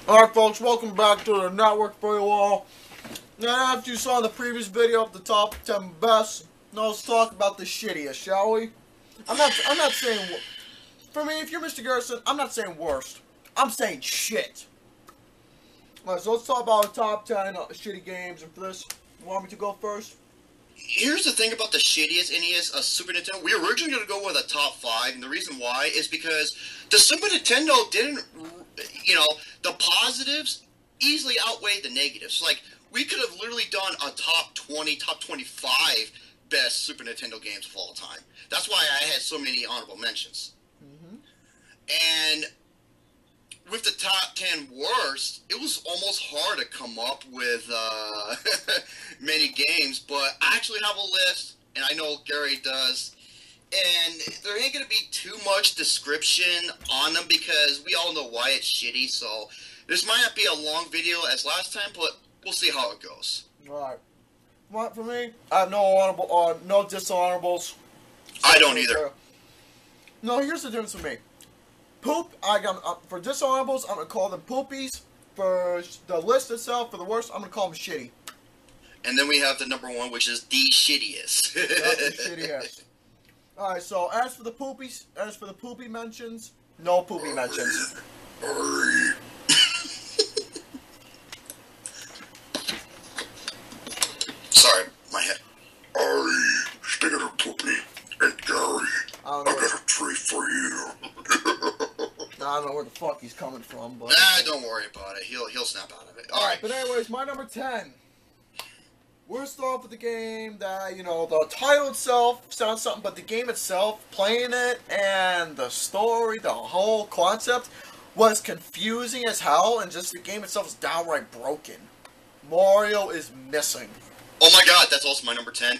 Alright folks, welcome back to the network for you all. Now after you saw the previous video of the top 10 best, now let's talk about the shittiest, shall we? I'm not saying, for me, if you're Mr. Garrison, I'm not saying worst. I'm saying shit. Alright, so let's talk about the top 10 shitty games, and for this, you want me to go first? Here's the thing about the shittiest NES Super Nintendo. We were originally going to go with a top 5, and the reason why is because the Super Nintendo didn't, the positives easily outweighed the negatives. Like, we could have literally done a top 20, top 25 best Super Nintendo games of all time. That's why I had so many honorable mentions. Mm-hmm. And with the top 10 worst, it was almost hard to come up with many games, but I actually have a list, and I know Gary does, and there ain't going to be too much description on them because we all know why it's shitty, so this might not be a long video as last time, but we'll see how it goes. Alright. Well, for me, I have no dishonorables. I don't either. No, here's the difference for me. Poop, for dishonorables, I'm going to call them poopies. For the list itself, for the worst, I'm going to call them shitty. And then we have the number one, which is the shittiest. That's the shittiest. Alright, so as for the poopy mentions, no poopy mentions. Sorry, my head. Speaking of poopy, and Gary, I got a treat for you. I don't know where the fuck he's coming from, but... Don't worry about it. He'll snap out of it. Alright, but anyways, my number 10. We're starting off with the game that, the title itself sounds something, but the game itself, playing it, and the story, the whole concept, was confusing as hell, and just the game itself is downright broken. Mario is missing. Oh my god, that's also my number 10.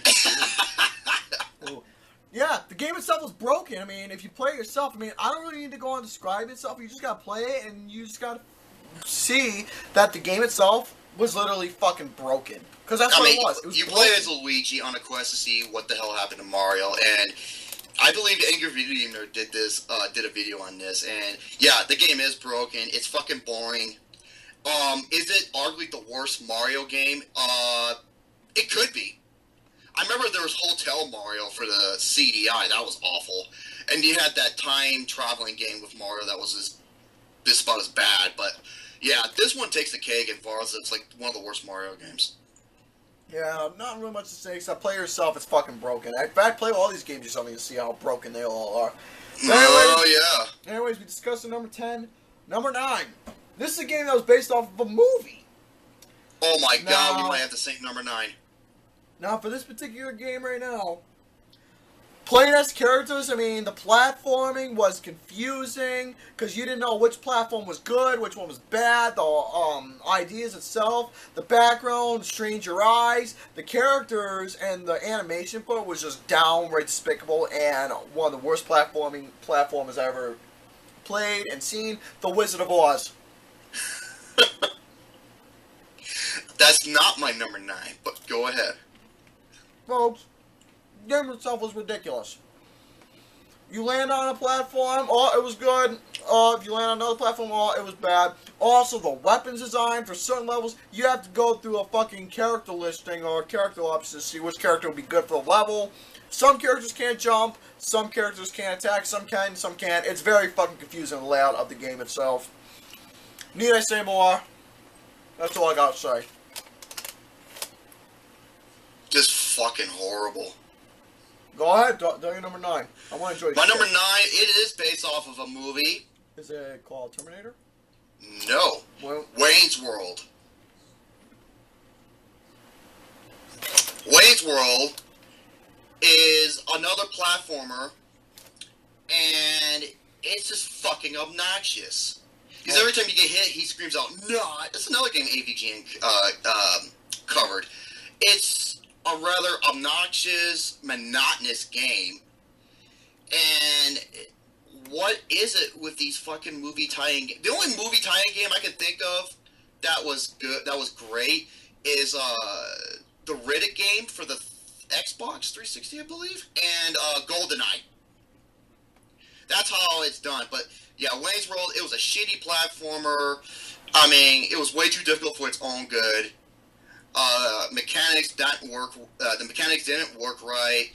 Yeah, the game itself was broken. I mean, if you play it yourself, I don't really need to go on and describe itself. You just gotta play it, and you just gotta see that the game itself was literally fucking broken. Because that's what it was. It was you broken. play as Luigi on a quest to see what the hell happened to Mario, and I believe Angry Video Gamer did a video on this, and yeah, the game is broken. It's fucking boring. Is it arguably the worst Mario game? It could be. I remember there was Hotel Mario for the CDI. That was awful. And you had that time-traveling game with Mario that was this about as bad. But, yeah, this one takes the cake and bars. It's like one of the worst Mario games. Yeah, not really much to say, except play yourself, it's fucking broken. In fact, play all these games yourself and you see how broken they all are. So yeah. Anyways, we discussed the number 10. Number 9. This is a game that was based off of a movie. Oh my god, we might have to say number 9. Now, for this particular game right now, playing as characters, the platforming was confusing, because you didn't know which platform was good, which one was bad, the ideas itself, the background, strained your eyes, the characters, and the animation for it was just downright despicable, and one of the worst platformers I ever played and seen, The Wizard of Oz. That's not my number 9, but go ahead. Folks, the game itself was ridiculous. You land on a platform, oh, it was good. If you land on another platform, oh, it was bad. Also, the weapons design for certain levels, you have to go through a fucking character listing or character options to see which character would be good for the level. Some characters can't jump, some characters can't attack, some can, some can't. It's very fucking confusing, the layout of the game itself. Need I say more? That's all I gotta say. Just fucking horrible. Go ahead, do your number 9. I want to enjoy my number 9, it is based off of a movie. Is it called Terminator? No. Well, Wayne's World. Wayne's World is another platformer, and it's just fucking obnoxious. Because every time you get hit, he screams out, "No!" That's another game AVGN covered. It's a rather obnoxious, monotonous game. And what is it with these fucking movie tie-in games? The only movie tie-in game I can think of that was good, that was great, is the Riddick game for the Xbox 360, I believe, and GoldenEye. That's how it's done. But Yeah, Wayne's World, it was a shitty platformer. I mean, it was way too difficult for its own good. Mechanics didn't work. The mechanics didn't work right.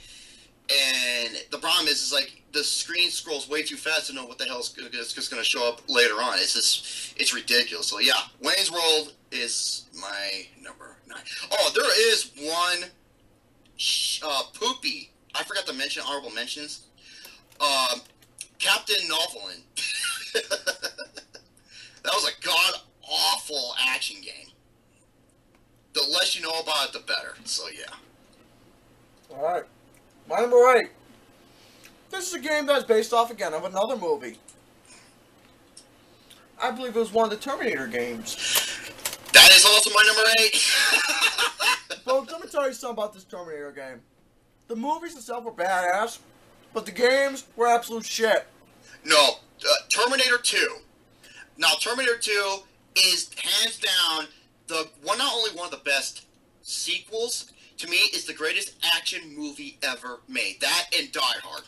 And the problem is like, the screen scrolls way too fast to know what the hell is just going to show up later on. It's ridiculous. So yeah, Wayne's World is my number 9. Oh, there is one poopy. I forgot to mention honorable mentions. Captain Novelin. That was a god-awful action game. The less you know about it, the better. So, yeah. Alright. My number 8. This is a game that's based off, again, of another movie. I believe it was one of the Terminator games. That is also my number 8. Folks, let me tell you something about this Terminator game. The movies itself were badass, but the games were absolute shit. No, Terminator 2. Now, Terminator 2 is hands down not only one of the best sequels, to me, it's the greatest action movie ever made. That and Die Hard.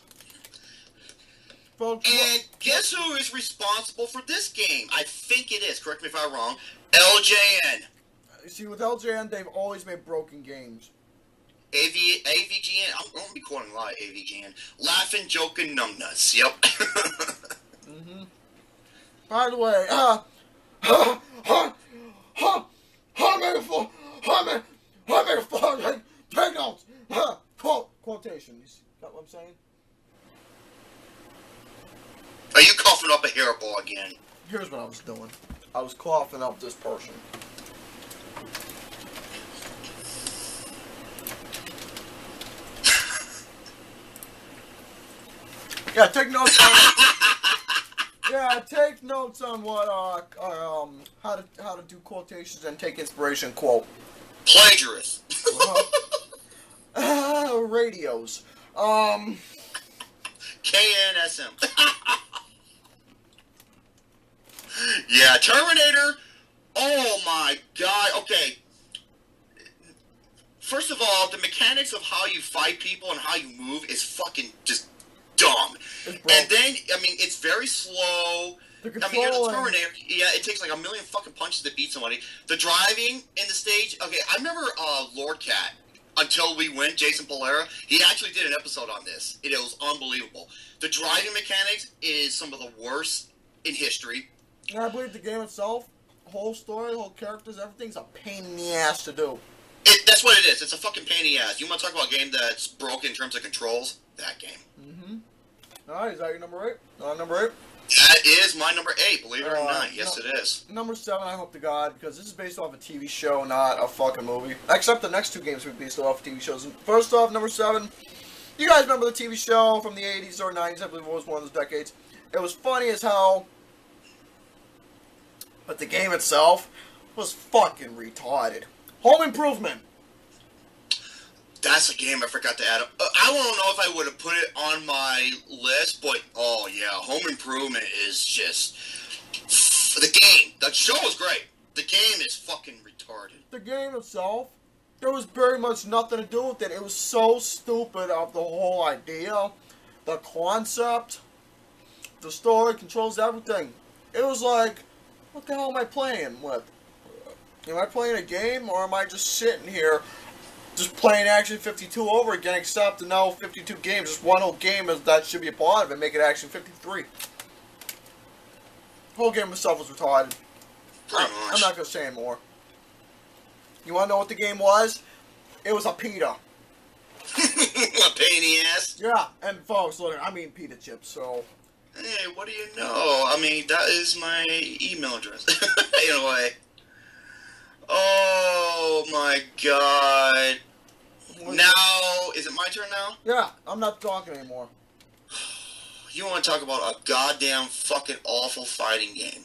Folks, and guess who is responsible for this game? I think it is. Correct me if I'm wrong. LJN. See, with LJN, they've always made broken games. AVGN. I'm going to be quoting a lot of AVGN. Laughing, joking, numbnuts. Yep. Mm-hmm. By the way, take notes. Quotations. Got what I'm saying? Are you coughing up a hairball again? Here's what I was doing. I was coughing up this person. Yeah, take notes on yeah, take notes on what how to do quotations and take inspiration. Quote. Plagiarist. Radios. KNSM. Yeah, Terminator. Oh my god. Okay. First of all, the mechanics of how you fight people and how you move is fucking just dumb. And then, I mean, it's very slow. I mean, you're the Terminator. Yeah, it takes like a million fucking punches to beat somebody. The driving in the stage. Okay, I remember Lord Cat. Until We Win, Jason Polera, he actually did an episode on this. It was unbelievable. The driving mechanics is some of the worst in history. And I believe the game itself, the whole story, the whole characters, everything's a pain in the ass to do. That's what it is. It's a fucking pain in the ass. You want to talk about a game that's broken in terms of controls? That game. Mm-hmm. Alright, is that your number 8? Number 8? That is my number 8, believe it or not. Yes, it is. Number 7, I hope to God, because this is based off a TV show, not a fucking movie. Except the next two games will be based off TV shows. First off, number 7, you guys remember the TV show from the 80s or 90s, I believe it was one of those decades. It was funny as hell, but the game itself was fucking retarded. Home Improvement. That's a game I forgot to add up. I don't know if I would have put it on my list, but oh yeah, Home Improvement is just the game. The show is great. The game is fucking retarded. The game itself, there was very much nothing to do with it. It was so stupid of the whole idea, the concept, the story, controls, everything. It was like, what the hell am I playing with? Am I playing a game or am I just sitting here just playing Action 52 over again, except now 52 games, just one whole game that should be a part of it, make it Action 53. The whole game itself was retarded. I'm not going to say anymore. You want to know what the game was? It was a pita. A pain in the ass? Yeah, and folks, look, I mean pita chips, so... Hey, what do you know? I mean, that is my email address. In a way. Oh my god. Now, is it my turn now? Yeah, I'm not talking anymore. You want to talk about a goddamn fucking awful fighting game.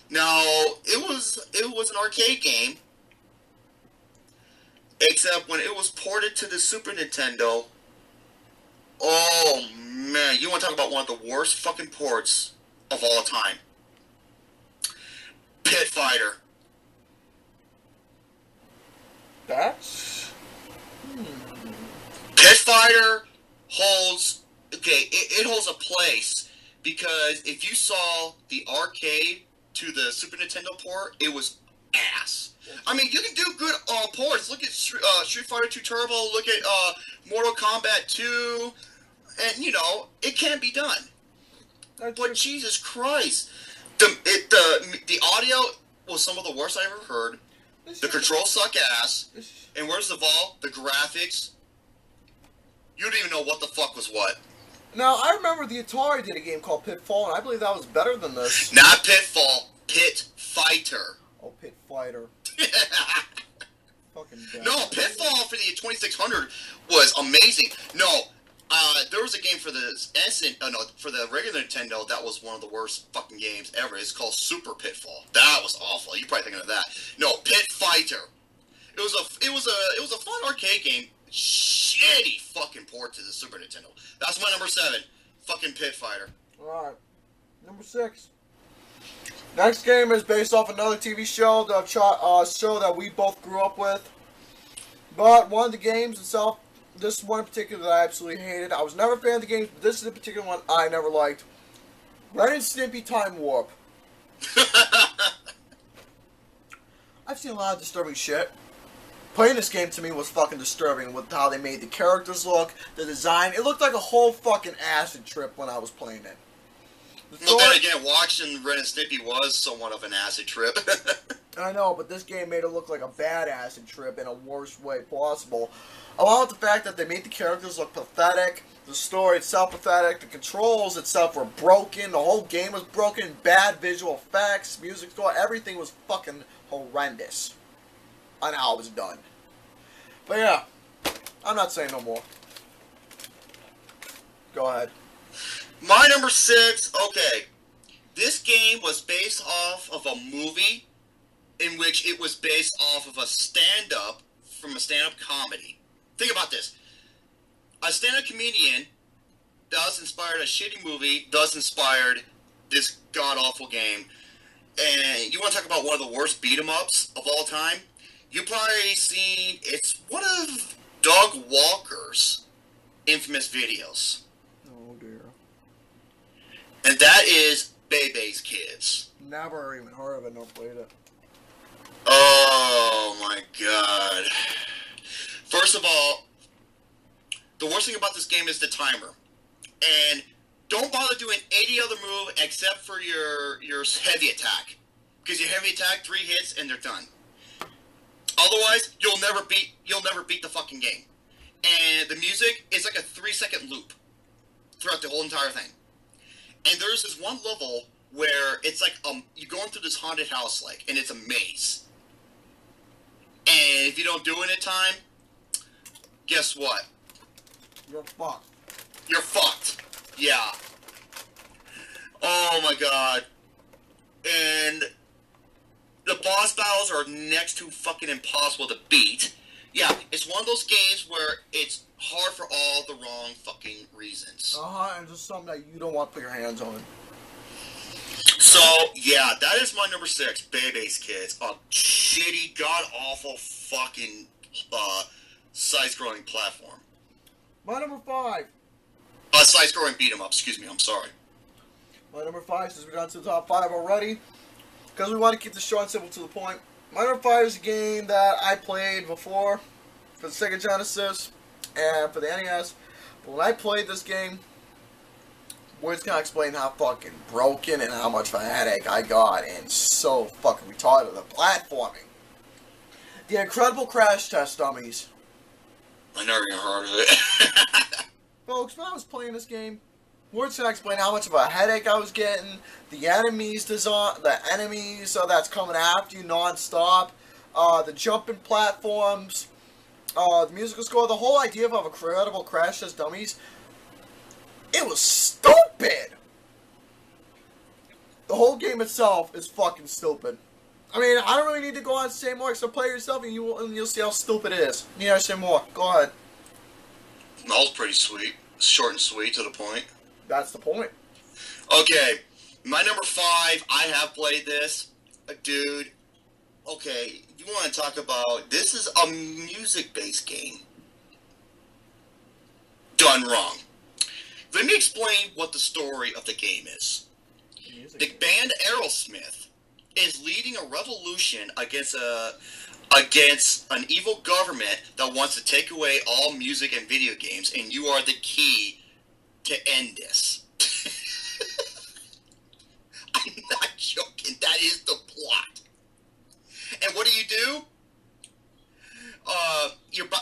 Now, it was an arcade game. Except when it was ported to the Super Nintendo. Oh man, you want to talk about one of the worst fucking ports of all time. Pit Fighter. That's... Pit Fighter holds... Okay, it holds a place because if you saw the arcade to the Super Nintendo port, it was ass. I mean, you can do good ports. Look at Street Fighter 2 Turbo. Look at Mortal Kombat 2, and you know it can be done. But Jesus Christ, the audio was some of the worst I ever heard. The controls suck ass. And worst of all, the graphics. You don't even know what the fuck was what. Now, I remember the Atari did a game called Pitfall, and I believe that was better than this. Not Pitfall, Pit Fighter. Oh, Pit Fighter. Fucking bad. No, Pitfall for the 2600 was amazing. No, there was a game for the for the regular Nintendo that was one of the worst fucking games ever. It's called Super Pitfall. That was awful. You're probably thinking of that. No, Pit Fighter. It was a fun arcade game. Shitty fucking port to the Super Nintendo. That's my number 7. Fucking Pit Fighter. Alright. Number 6. Next game is based off another TV show, the show that we both grew up with. But one of the games itself, this one in particular that I absolutely hated. I was never a fan of the games, but this is the particular one I never liked. Ren and Stimpy Time Warp. I've seen a lot of disturbing shit. Playing this game to me was fucking disturbing with how they made the characters look, the design. It looked like a whole fucking acid trip when I was playing it. Well, then again, watching Ren and Stimpy was somewhat of an acid trip. I know, but this game made it look like a bad acid trip in a worst way possible. Along with the fact that they made the characters look pathetic, the story itself pathetic, the controls itself were broken, the whole game was broken, bad visual effects, music score, everything was fucking horrendous on how it was done. But yeah, I'm not saying no more. Go ahead. My number 6, okay. This game was based off of a movie in which it was based off of a stand-up from a stand-up comedy. Think about this. A stand-up comedian thus inspired a shitty movie, thus inspired this god-awful game. And you want to talk about one of the worst beat-em-ups of all time? You've probably seen, it's one of Doug Walker's infamous videos. Oh dear. And that is Bebe's Kids. Never even heard of it, nor played it. Oh my god. First of all, the worst thing about this game is the timer. And don't bother doing any other move except for your heavy attack. Because your heavy attack, 3 hits and they're done. Otherwise, you'll never beat the fucking game. And the music is like a 3-second loop throughout the whole entire thing. And there's this one level where it's like you're going through this haunted house and it's a maze. And if you don't do it in time, guess what? You're fucked. You're fucked. Yeah. Oh my god. And the boss battles are next to fucking impossible to beat. Yeah, it's one of those games where it's hard for all the wrong fucking reasons. And just something that you don't want to put your hands on. So, yeah, that is my number 6, Bebe's Kids. A shitty, god-awful fucking side-scrolling platform. My number 5. Side-scrolling beat-em-up, excuse me, I'm sorry. My number 5, since we got to the top 5 already, because we want to keep the short and simple to the point. My number 5 is a game that I played before for the Sega Genesis and for the NES. But when I played this game, words can't explain how fucking broken and how much of a headache I got, and so fucking retarded. The platforming. The Incredible Crash Test Dummies. I never even heard of it. Folks, when I was playing this game, words can't explain how much of a headache I was getting. The enemies that's coming after you non-stop. The jumping platforms. The musical score. The whole idea of a Incredible Crash Test Dummies. It was stupid! The whole game itself is fucking stupid. I mean, I don't really need to go on and say more, except play yourself and you'll see how stupid it is. You need to say more. Go ahead. That was pretty sweet. Short and sweet, to the point. That's the point. Okay, my number 5, I have played this. Dude, okay, you want to talk about, this is a music-based game. Done wrong. Let me explain what the story of the game is. The band Aerosmith is leading a revolution against an evil government that wants to take away all music and video games, and you are the key to end this. I'm not joking. That is the plot. And what do?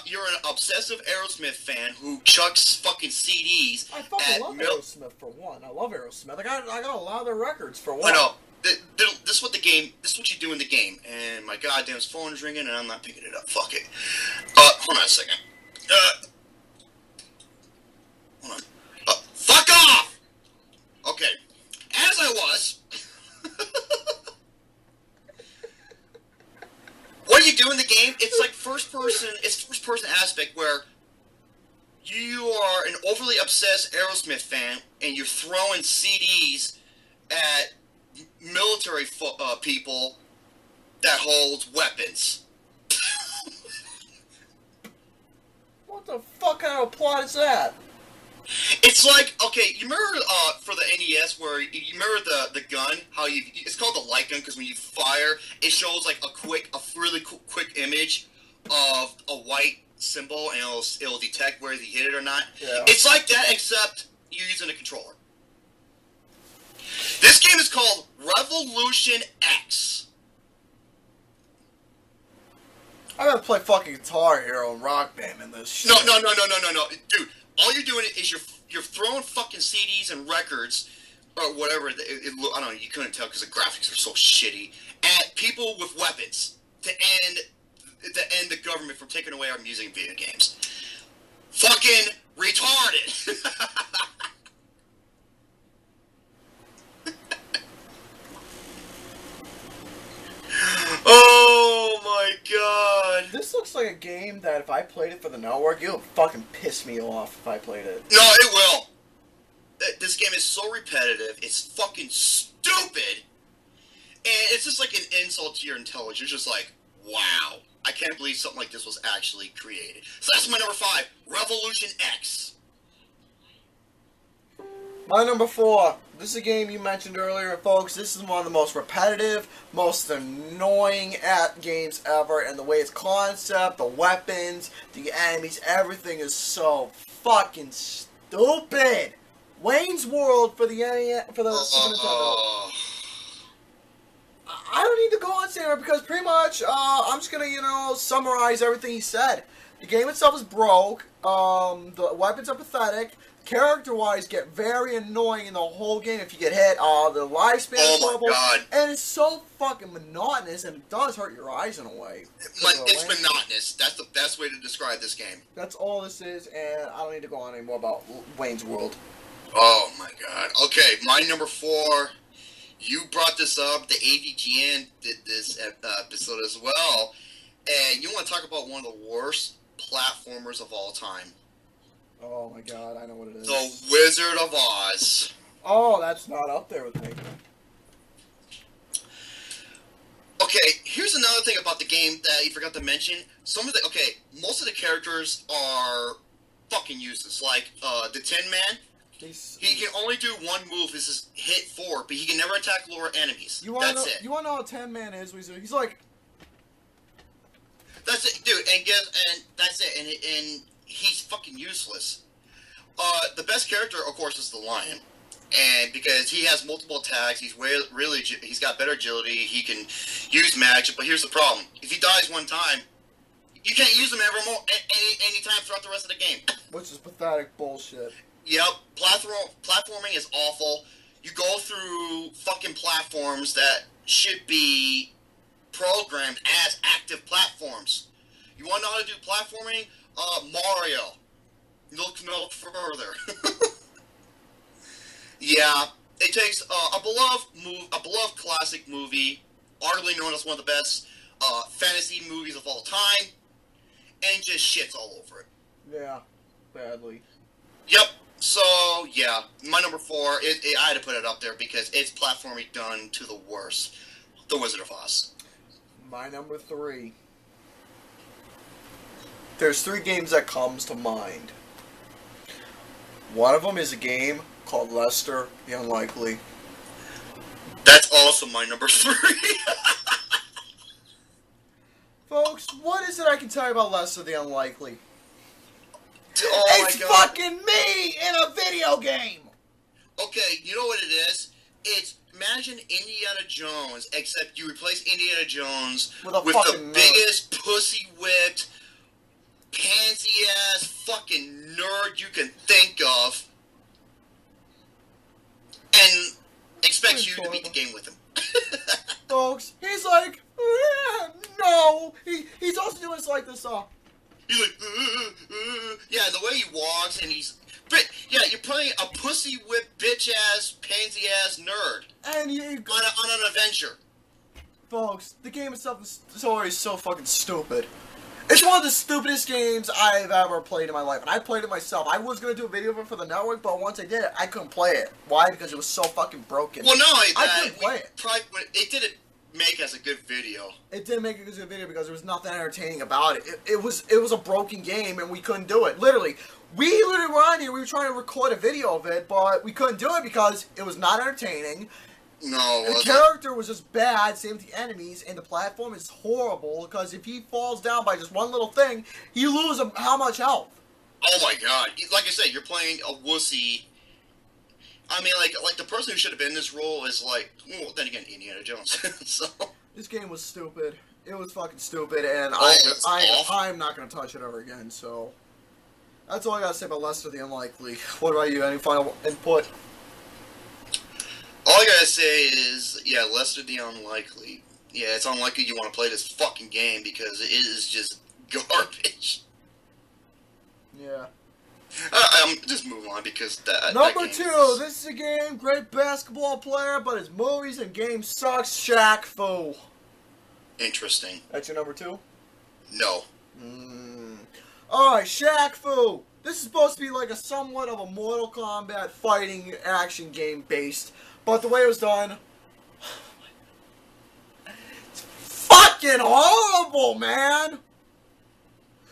You're an obsessive Aerosmith fan who chucks fucking CDs. I fucking love Aerosmith for one. I love Aerosmith. I got a lot of their records for one. I know. This is what you do in the game. And my goddamn phone is ringing, and I'm not picking it up. Fuck it. Hold on a second. Hold on. Fuck off! Okay. As I was. What you do in the game, it's like first person aspect where you are an overly obsessed Aerosmith fan and you're throwing CDs at military people that hold weapons. What the fuck kind of plot is that? It's like, okay, you remember for the NES where you remember the gun, how it's called the light gun because when you fire, it shows like a really quick image of a white symbol and it'll detect whether you hit it or not. Yeah. It's like that except you're using a controller. This game is called Revolution X. I gotta play fucking Guitar Hero and Rock Band in this shit. No, dude. All you're doing is you're throwing fucking CDs and records or whatever. I don't know. You couldn't tell because the graphics are so shitty. At people with weapons to end the government from taking away our music and video games. Fucking retarded. Oh my god. This looks like a game that if I played it for the network, it would fucking piss me off if I played it. No, it will. This game is so repetitive, it's fucking stupid. And it's just like an insult to your intelligence. You're just like, wow, I can't believe something like this was actually created. So that's my number 5, Revolution X. My number 4. This is a game you mentioned earlier, folks. This is one of the most repetitive, most annoying games ever, and the way it's concept, the weapons, the enemies, everything is so fucking stupid. Wayne's World for the Super Nintendo. I don't need to go on Sarah because pretty much I'm just gonna summarize everything he said. The game itself is broke. The weapons are pathetic. Character-wise, get very annoying in the whole game if you get hit. The lifespan is horrible, and it's so fucking monotonous, and it does hurt your eyes in a way. It's monotonous. That's the best way to describe this game. That's all this is, and I don't need to go on anymore about Wayne's World. Oh my god. Okay, my number 4. You brought this up. The AVGN did this episode as well, and you want to talk about one of the worst platformers of all time. Oh my god, I know what it is. The Wizard of Oz. Oh, that's not up there with me. Okay, here's another thing about the game that you forgot to mention. Most of the characters are fucking useless. Like, the Tin Man, he can only do one move, this is hit 4, but he can never attack lower enemies. That's it. You wanna know how Tin Man is? He's like... That's it, dude, and that's it, and he's fucking useless. The best character, of course, is the Lion, and because he has multiple attacks, he's got better agility. He can use magic, but here's the problem: if he dies one time, you can't use him any time throughout the rest of the game. Which is pathetic bullshit. Yep, platforming is awful. You go through fucking platforms that should be programmed as active platforms. You want to know how to do platforming? Mario. Look no further. Yeah, it takes a beloved classic movie, arguably known as one of the best fantasy movies of all time, and just shits all over it. Yeah, badly. Yep. So yeah, my number 4. I had to put it up there because it's platforming done to the worst. The Wizard of Oz. My number 3. There's 3 games that comes to mind. One of them is a game called Lester the Unlikely. That's also my number 3. Folks, what is it I can tell you about Lester the Unlikely? Oh it's my God. fucking me in a video game! Okay, you know what it is? It's, imagine Indiana Jones, except you replace Indiana Jones with the nerd. Biggest pussy-whipped, pansy-ass fucking nerd you can think of, and expects you to beat the game with him. Folks, he's like, no! He's also doing this like this, He's like, yeah, the way he walks, and he's... But, yeah, you're playing a pussy-whipped, bitch-ass, pansy-ass nerd. And you... On an adventure. Folks, the game itself is always so fucking stupid. It's one of the stupidest games I've ever played in my life. And I played it myself. I was going to do a video of it for the network, but once I did it, I couldn't play it. Why? Because it was so fucking broken. Well, no, I couldn't play it. It didn't make as a good video. It didn't make a good video because there was nothing entertaining about it. It was a broken game, and we couldn't do it. Literally. We literally were on here, we were trying to record a video of it, but we couldn't do it because it was not entertaining. No, the character was just bad, same with the enemies, and the platform is horrible, because if he falls down by just one little thing, you lose how much health? Oh my God. Like I said, you're playing a wussy. I mean, like the person who should have been in this role is like, well, then again, Indiana Jones. So. This game was stupid. It was fucking stupid, and I'm not going to touch it ever again, so... That's all I gotta say about Lester the Unlikely. What about you? Any final input? All I gotta say is, yeah, Lester the Unlikely. Yeah, it's unlikely you want to play this fucking game because it is just garbage. Yeah. I'm just moving on because Number 2, this is a game, great basketball player, but his movies and games sucks. Shaq Fu. Interesting. That's your number 2? No. Alright, Shaq Fu. This is supposed to be like a somewhat of a Mortal Kombat fighting action game based, but the way it was done, it's fucking horrible, man.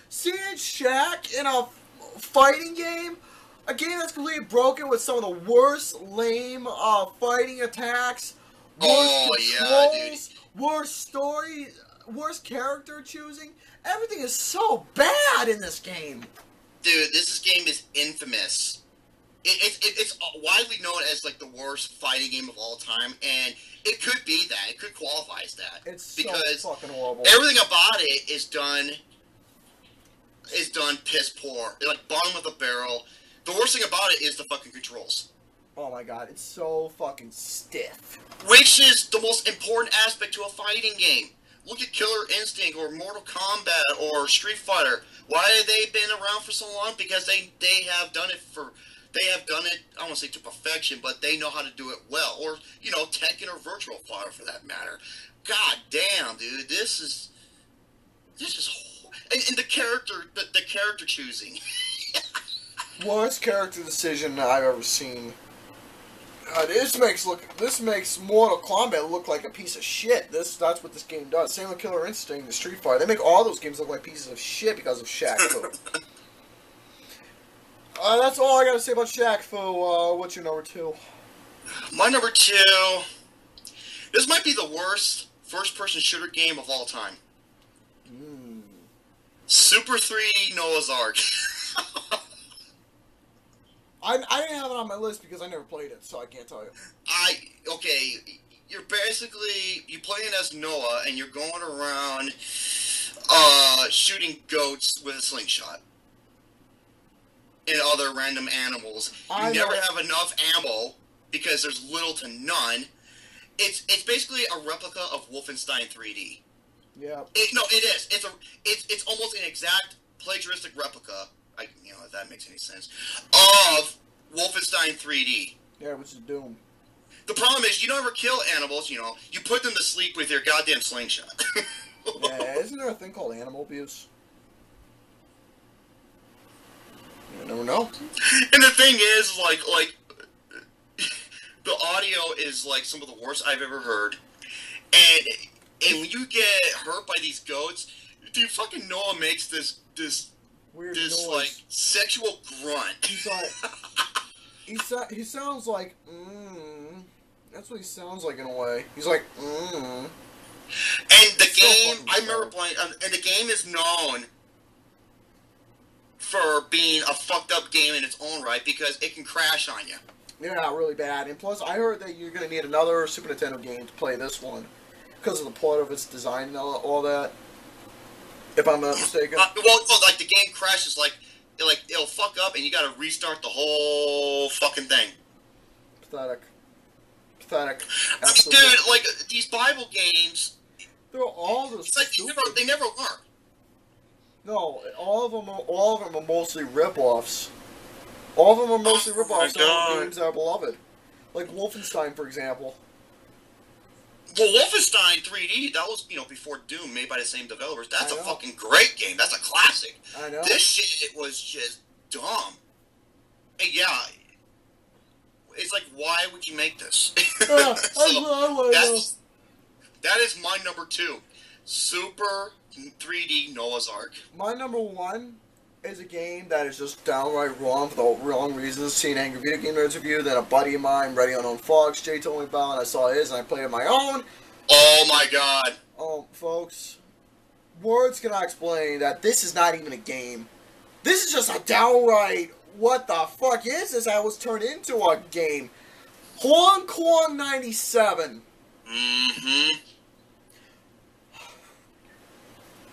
Seeing Shaq in a fighting game, a game that's completely broken with some of the worst lame fighting attacks, worst controls, worst story, worst character choosing. Everything is so bad in this game. Dude, this game is infamous. It's widely known as like the worst fighting game of all time, and it could be that. It could qualify as that. It's because so fucking horrible. Everything about it is done piss poor. Like bottom of the barrel. The worst thing about it is the fucking controls. Oh my God, it's so fucking stiff. Which is the most important aspect to a fighting game. Look at Killer Instinct or Mortal Kombat or Street Fighter. Why have they been around for so long? Because they have done it I don't want to say to perfection, but they know how to do it well. Or, you know, Tekken or Virtual Fighter for that matter. God damn, dude, this is and the character choosing. Worst character decision I've ever seen. This makes Mortal Kombat look like a piece of shit. That's what this game does. Same with Killer Instinct and Street Fighter. They make all those games look like pieces of shit because of Shaq Fu. That's all I gotta say about Shaq Fu. What's your number 2? My number 2. This might be the worst first-person shooter game of all time. Super 3 Noah's Ark. I didn't have it on my list because I never played it, so I can't tell you. Okay, you're basically, you playing as Noah, and you're going around, shooting goats with a slingshot. And other random animals. You never have enough ammo, because there's little to none. It's basically a replica of Wolfenstein 3D. Yeah. It is. It's almost an exact plagiaristic replica, if that makes any sense, of Wolfenstein 3D. Yeah, which is Doom. The problem is, you don't ever kill animals, you put them to sleep with your goddamn slingshot. Yeah, isn't there a thing called animal abuse? You never know. And the thing is, like, the audio is, like, some of the worst I've ever heard. And when you get hurt by these goats, dude, fucking Noah makes this weird noise. Like, sexual grunt. He's like... He sounds like, That's what he sounds like in a way. He's like, And the game, I remember playing, and the game is known for being a fucked up game in its own right because it can crash on you. Yeah, really bad. And plus, I heard that you're going to need another Super Nintendo game to play this one because of the port of its design and all that. If I'm not mistaken. Well, like the game crashes, it'll fuck up, and you got to restart the whole fucking thing. Pathetic. I mean, dude, like these Bible games, they're all the. It's like they never learn. No, all of them are mostly rip-offs. All of them are mostly rip-offs of games that are beloved, like Wolfenstein, for example. Well, Wolfenstein 3D, that was, before Doom, made by the same developers. That's a fucking great game. That's a classic. I know. This shit, it was just dumb. And yeah, it's like, why would you make this? That is my number 2. Super 3D Noah's Ark. My number 1 is a game that is just downright wrong for the wrong reasons. Seen Angry Video Game Nerds review that a buddy of mine, Ready Unknown Fox, Jay told me about, and I saw his, and I played it my own. Oh my god. Oh, folks, words cannot explain that this is not even a game. This is just a downright, what the fuck is this? I was turned into a game. Hong Kong 97. Mm-hmm.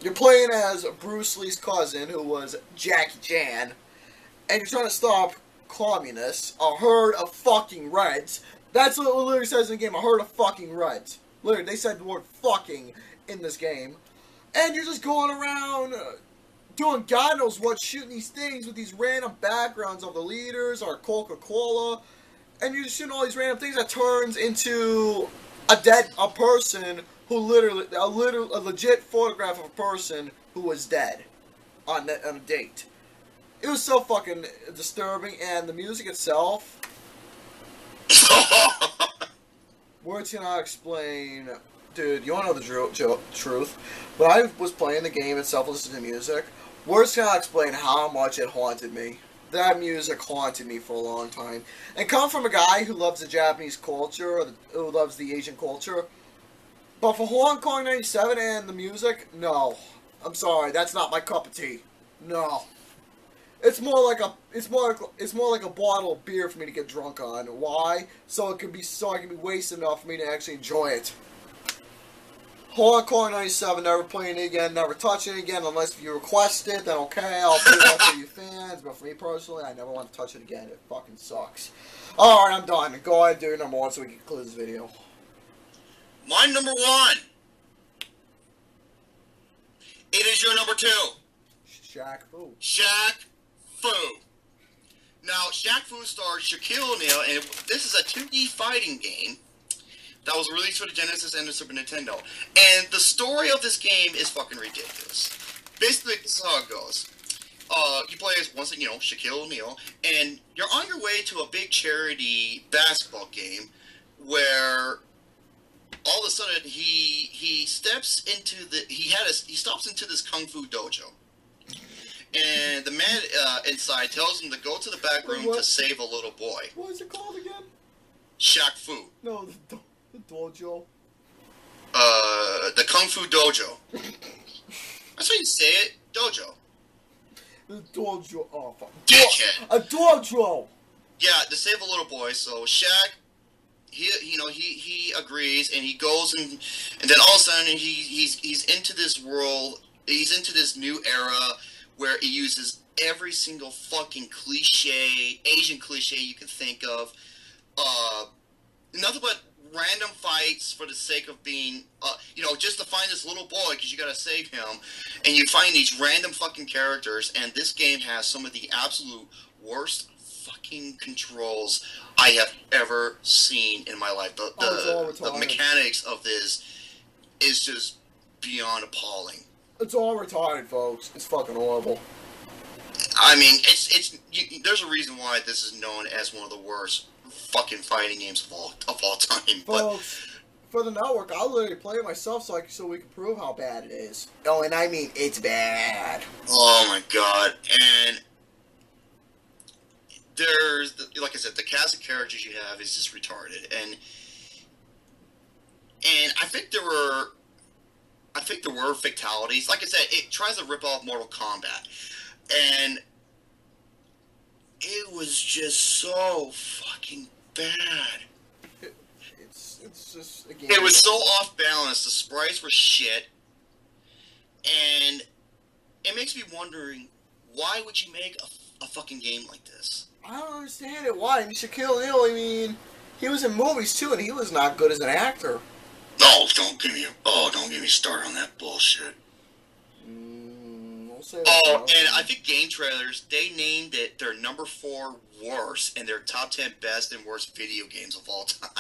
You're playing as Bruce Lee's cousin, who was Jackie Chan, and you're trying to stop communists, a herd of fucking Reds. That's what it literally says in the game, a herd of fucking Reds. Literally, they said the word fucking in this game. And you're just going around doing God knows what, shooting these things with these random backgrounds of the leaders or Coca-Cola. And you're just shooting all these random things that turns into a person who a legit photograph of a person who was dead on a date. It was so fucking disturbing, and the music itself, words cannot explain. Dude, you want to know the truth? When I was playing the game itself, listening to music, words cannot explain how much it haunted me. That music haunted me for a long time. And come from a guy who loves the Japanese culture, or who loves the Asian culture. But for Hong Kong 97 and the music, no. I'm sorry, that's not my cup of tea. No. It's more like a bottle of beer for me to get drunk on. Why? So I can be wasted enough for me to actually enjoy it. Hong Kong 97, never playing it again, never touching it again, unless you request it, then okay, I'll do that for you fans, but for me personally, I never want to touch it again. It fucking sucks. Alright, I'm done. Go ahead and do your number 1 so we can conclude this video. My number 1. It is your number 2. Shaq Fu. Shaq Fu. Now, Shaq Fu stars Shaquille O'Neal, and this is a 2D fighting game that was released for the Genesis and the Super Nintendo. And the story of this game is fucking ridiculous. Basically, this is how it goes. You play as, Shaquille O'Neal, and you're on your way to a big charity basketball game where all of a sudden he stops into this kung fu dojo, and the man inside tells him to go to the back room to save a little boy. What is it called again? Shaq Fu. No, the dojo. The kung fu dojo. That's how you say it. Dojo. The dojo. Oh fuck. Dickhead. A dojo. Yeah, to save a little boy. So Shaq, he agrees, and he goes, and then all of a sudden he's into this world. He's into this new era where he uses every single fucking Asian cliche you can think of. Nothing but random fights for the sake of being, just to find this little boy because you gotta save him. And you find these random fucking characters, and this game has some of the absolute worst fucking controls I have ever seen in my life. The mechanics of this is just beyond appalling. It's all retarded, folks. It's fucking horrible. I mean, there's a reason why this is known as one of the worst fucking fighting games of all time. Folks, for the network, I'll literally play it myself so we can prove how bad it is. Oh, and I mean, it's bad. Oh my god. And there's, like I said, the cast of characters you have is just retarded, and I think there were fatalities. Like I said, it tries to rip off Mortal Kombat, and it was just so fucking bad. It's just a game. It was so off balance. The sprites were shit, and it makes me wondering, why would you make a fucking game like this? I don't understand it. Why? And Shaquille O'Neal, I mean, he was in movies too, and he was not good as an actor. No, don't get me started on that bullshit. We'll say that And I think Game Trailers, they named it their number 4 worst and their top 10 best and worst video games of all time.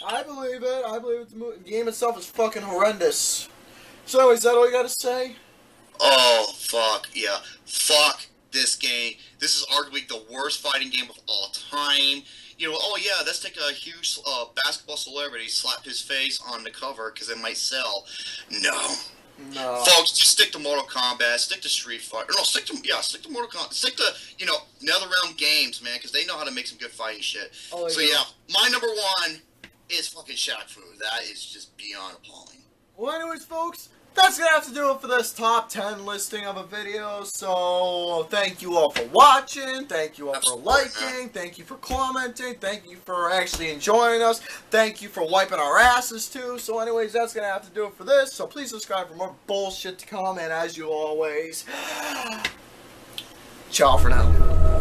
I believe it. I believe it. The game itself is fucking horrendous. So, anyway, is that all you gotta say? Oh, fuck, yeah. Fuck this game. This is arguably the worst fighting game of all time. You know, oh yeah, let's take a huge basketball celebrity, slap his face on the cover because it might sell. No. No. Folks, just stick to Mortal Kombat, stick to Street Fighter. No, stick to Mortal Kombat. Stick to, NetherRealm Games, man, because they know how to make some good fighting shit. Oh, so yeah, my number 1 is fucking Shaq Fu. That is just beyond appalling. Well, anyways, folks, that's going to have to do it for this top 10 listing of a video. So, thank you all for watching. Thank you all for liking. Thank you for commenting. Thank you for actually enjoying us. Thank you for wiping our asses, too. So, anyways, that's going to have to do it for this. So, please subscribe for more bullshit to come. And as you always, ciao for now.